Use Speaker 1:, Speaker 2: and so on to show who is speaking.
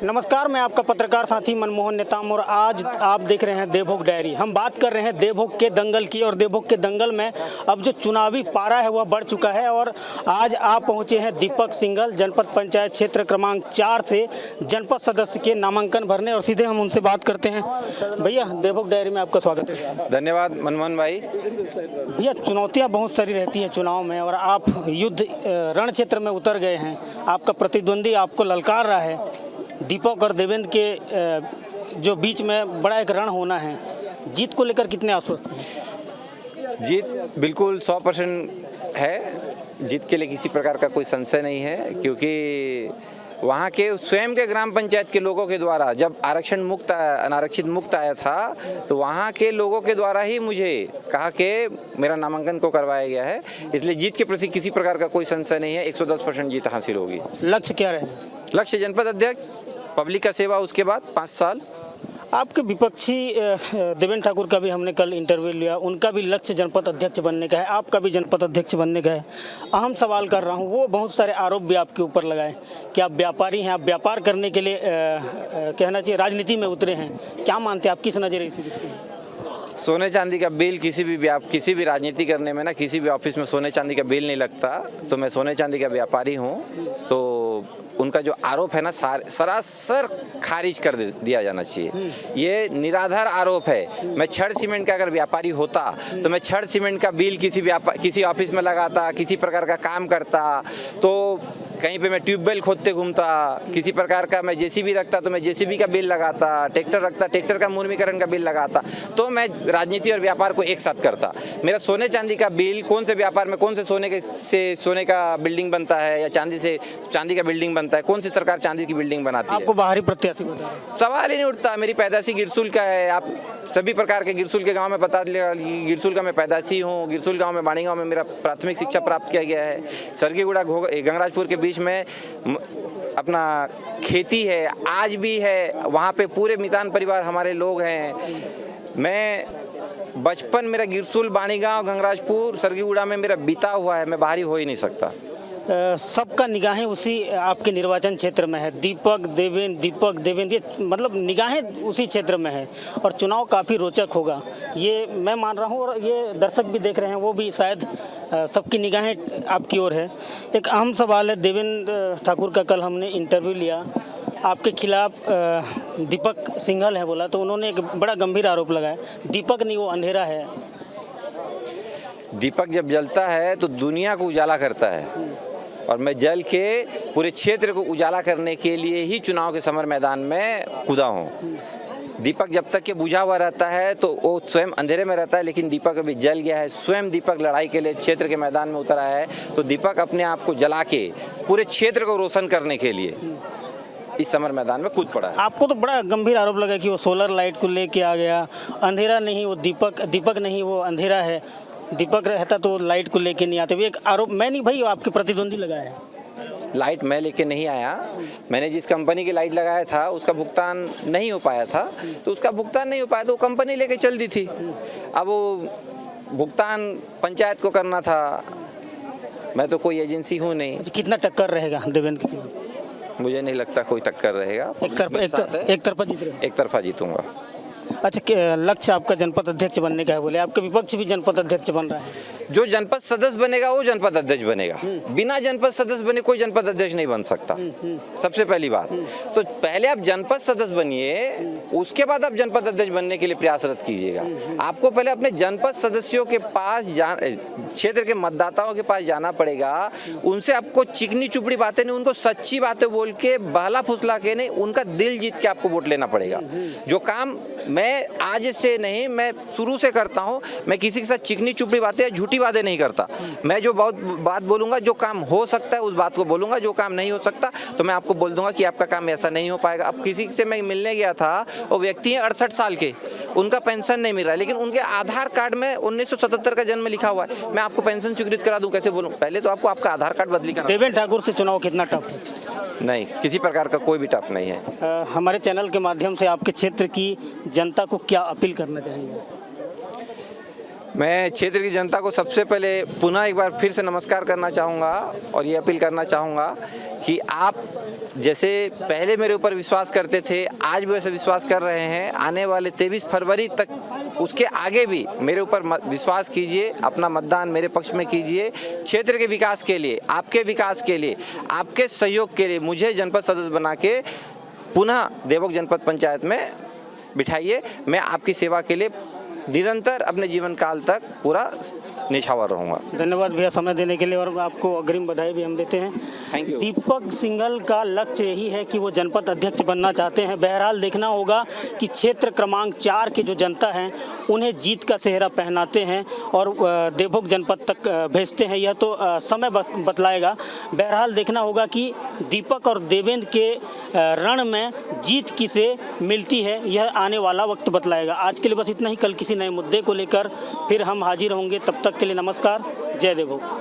Speaker 1: नमस्कार, मैं आपका पत्रकार साथी मनमोहन नेताम और आज आप देख रहे हैं देवभोग डायरी। हम बात कर रहे हैं देवभोग के दंगल की और देवभोग के दंगल में अब जो चुनावी पारा है वह बढ़ चुका है और आज आप पहुंचे हैं दीपक सिंघल जनपद पंचायत क्षेत्र क्रमांक 4 से जनपद सदस्य के नामांकन भरने और सीधे हम उनसे बात करते हैं। भैया, देवभोग डायरी में आपका स्वागत है।
Speaker 2: धन्यवाद मनमोहन भाई।
Speaker 1: भैया, चुनौतियाँ बहुत सारी रहती हैं चुनाव में और आप युद्ध रण क्षेत्र में उतर गए हैं। आपका प्रतिद्वंदी आपको ललकार रहा है। दीपक और देवेंद्र के जो बीच में बड़ा एक रण होना है, जीत को लेकर कितने आश्वस्त हैं?
Speaker 2: जीत बिल्कुल 100% है। जीत के लिए किसी प्रकार का कोई संशय नहीं है, क्योंकि वहाँ के स्वयं के ग्राम पंचायत के लोगों के द्वारा जब अनारक्षित मुक्त आया था तो वहाँ के लोगों के द्वारा ही मुझे कहा कि मेरा नामांकन को करवाया गया है। इसलिए जीत के प्रति किसी प्रकार का कोई संशय नहीं है। 110% जीत हासिल होगी।
Speaker 1: लक्ष्य क्या रहे?
Speaker 2: लक्ष्य जनपद अध्यक्ष, पब्लिक का सेवा, उसके बाद 5 साल।
Speaker 1: आपके विपक्षी देवेंद्र ठाकुर का भी हमने कल इंटरव्यू लिया, उनका भी लक्ष्य जनपद अध्यक्ष बनने का है, आपका भी जनपद अध्यक्ष बनने का है। अहम सवाल कर रहा हूं, वो बहुत सारे आरोप भी आपके ऊपर लगाए कि आप व्यापारी हैं, आप व्यापार करने के लिए कहना चाहिए राजनीति में उतरे हैं। क्या मानते हैं आप, किस नज़रिए से दिखते हैं?
Speaker 2: सोने चांदी का बिल किसी भी राजनीति करने में ना, किसी भी ऑफिस में सोने चांदी का बिल नहीं लगता। तो मैं सोने चांदी का व्यापारी हूँ, तो उनका जो आरोप है ना सरासर खारिज कर दिया जाना चाहिए। ये निराधार आरोप है। मैं छड़ सीमेंट का अगर व्यापारी होता तो मैं छड़ सीमेंट का बिल किसी ऑफिस में लगाता, किसी प्रकार का काम करता, तो कहीं पे मैं ट्यूबवेल खोदते घूमता, किसी प्रकार का मैं जेसीबी रखता तो मैं जेसीबी का बिल लगाता, ट्रैक्टर रखता ट्रैक्टर का मुर्मीकरण का बिल लगाता। तो मैं राजनीति और व्यापार को एक साथ करता। मेरा सोने चांदी का बिल, कौन से व्यापार में कौन से सोने का बिल्डिंग बनता है या चांदी से चांदी का बिल्डिंग बनता है, कौन सी सरकार चांदी की बिल्डिंग बनाती है?
Speaker 1: आपको बाहरी प्रत्याशी बता,
Speaker 2: सवाल ही नहीं उठता। मेरी पैदाशी गिरसुल का है। आप सभी प्रकार के गिरसुल के गांव में पता चलेगा, गिरसुल का मैं पैदाशी हूँ। गिरसुल गांव में, बाड़ी गांव में मेरा प्राथमिक शिक्षा प्राप्त किया गया है। सरगीगुड़ा गंगराजपुर के बीच में अपना खेती है, आज भी है। वहाँ पे पूरे मितान परिवार हमारे लोग हैं। मैं बचपन मेरा गिरसुल, बाणी गांव, गंगराजपुर, सरगीगुड़ा में मेरा बीता हुआ है। मैं बाहरी हो ही नहीं सकता।
Speaker 1: सबका निगाहें उसी आपके निर्वाचन क्षेत्र में है। दीपक देवेंद्र, ये मतलब निगाहें उसी क्षेत्र में है और चुनाव काफ़ी रोचक होगा, ये मैं मान रहा हूँ और ये दर्शक भी देख रहे हैं, वो भी शायद सबकी निगाहें आपकी ओर है। एक अहम सवाल है, देवेंद्र ठाकुर का कल हमने इंटरव्यू लिया, आपके खिलाफ दीपक सिंघल है बोला, तो उन्होंने एक बड़ा गंभीर आरोप लगाया, दीपक नहीं वो अंधेरा है।
Speaker 2: दीपक जब जलता है तो दुनिया को उजाला करता है और मैं जल के पूरे क्षेत्र को उजाला करने के लिए ही चुनाव के समर मैदान में कूदा हूँ। दीपक जब तक के बुझा हुआ रहता है तो वो स्वयं अंधेरे में रहता है, लेकिन दीपक अभी जल गया है। स्वयं दीपक लड़ाई के लिए क्षेत्र के मैदान में उतर आया है। तो दीपक अपने आप को जला के पूरे क्षेत्र को रोशन करने के लिए इस समर मैदान में कूद पड़ा है।
Speaker 1: आपको तो बड़ा गंभीर आरोप लगा कि वो सोलर लाइट को लेके आ गया, अंधेरा नहीं वो दीपक नहीं वो अंधेरा है, दीपक रहता तो लाइट को लेके नहीं आते। एक आरोप मैं नहीं भाई, आपके प्रतिद्वंदी लगाया है।
Speaker 2: लाइट मैं लेके नहीं आया। मैंने जिस कंपनी की लाइट लगाया था उसका भुगतान नहीं हो पाया था, तो उसका भुगतान नहीं हो पाया तो वो कंपनी लेके चल दी थी। अब वो भुगतान पंचायत को करना था। मैं तो कोई एजेंसी हूँ नहीं।
Speaker 1: कितना टक्कर रहेगा देवेंद्र की?
Speaker 2: मुझे नहीं लगता कोई टक्कर रहेगा। एक तरफा जीतूंगा।
Speaker 1: अच्छा, लक्ष्य आपका जनपद अध्यक्ष बनने का है बोले, आपका विपक्ष भी जनपद अध्यक्ष बन रहा है।
Speaker 2: जो जनपद सदस्य बनेगा वो जनपद अध्यक्ष बनेगा। बिना जनपद सदस्य बने कोई जनपद अध्यक्ष नहीं बन सकता। सबसे पहली बात तो पहले आप जनपद सदस्य बनिए, उसके बाद आप जनपद अध्यक्ष बनने के लिए प्रयासरत कीजिएगा। आपको पहले अपने जनपद सदस्यों के पास क्षेत्र के मतदाताओं के पास जाना पड़ेगा। उनसे आपको चिकनी चुपड़ी बातें नहीं, उनको सच्ची बातें बोल के, बहला फुसला के नहीं, उनका दिल जीत के आपको वोट लेना पड़ेगा। जो काम मैं आज से नहीं, मैं शुरू से करता हूं। मैं किसी के साथ चिकनी चुपड़ी बातें या झूठी बातें नहीं करता। मैं जो बात बोलूंगा, जो काम हो सकता है उस बात को बोलूंगा, जो काम नहीं हो सकता तो मैं आपको बोल दूंगा कि आपका काम ऐसा नहीं हो पाएगा। अब किसी से मैं मिलने गया था, वो व्यक्ति है 68 साल के, उनका पेंशन नहीं मिल रहा है, लेकिन उनके आधार कार्ड में 1977 का जन्म लिखा हुआ है। मैं आपको पेंशन स्वीकृत करा दूं, कैसे बोलूं? पहले तो आपको आपका आधार कार्ड बदली करना।
Speaker 1: देवेंद्र ठाकुर से चुनाव कितना टफ है?
Speaker 2: नहीं, किसी प्रकार का कोई भी टफ नहीं है।
Speaker 1: हमारे चैनल के माध्यम से आपके क्षेत्र की जनता को क्या अपील करना चाहेंगे?
Speaker 2: मैं क्षेत्र की जनता को सबसे पहले पुनः एक बार फिर से नमस्कार करना चाहूँगा और ये अपील करना चाहूँगा कि आप जैसे पहले मेरे ऊपर विश्वास करते थे, आज भी वैसे विश्वास कर रहे हैं। आने वाले 23 फरवरी तक उसके आगे भी मेरे ऊपर विश्वास कीजिए, अपना मतदान मेरे पक्ष में कीजिए। क्षेत्र के विकास के लिए, आपके विकास के लिए, आपके सहयोग के लिए मुझे जनपद सदस्य बना के पुनः देवोग जनपद पंचायत में बिठाइए। मैं आपकी सेवा के लिए निरंतर अपने जीवन काल तक पूरा निछावर रहूँगा।
Speaker 1: धन्यवाद भैया समय देने के लिए, और आपको अग्रिम बधाई भी हम देते हैं।
Speaker 2: Thank you.
Speaker 1: दीपक सिंघल का लक्ष्य यही है कि वो जनपद अध्यक्ष बनना चाहते हैं। बहरहाल देखना होगा कि क्षेत्र क्रमांक 4 की जो जनता है उन्हें जीत का सेहरा पहनाते हैं और देवभोग जनपद तक भेजते हैं, यह तो समय बतलाएगा। बहरहाल देखना होगा कि दीपक और देवेंद्र के रण में जीत किसे मिलती है, यह आने वाला वक्त बतलाएगा। आज के लिए बस इतना ही। कल किसी नए मुद्दे को लेकर फिर हम हाजिर होंगे। तब तक के लिए नमस्कार। जय देवभोग।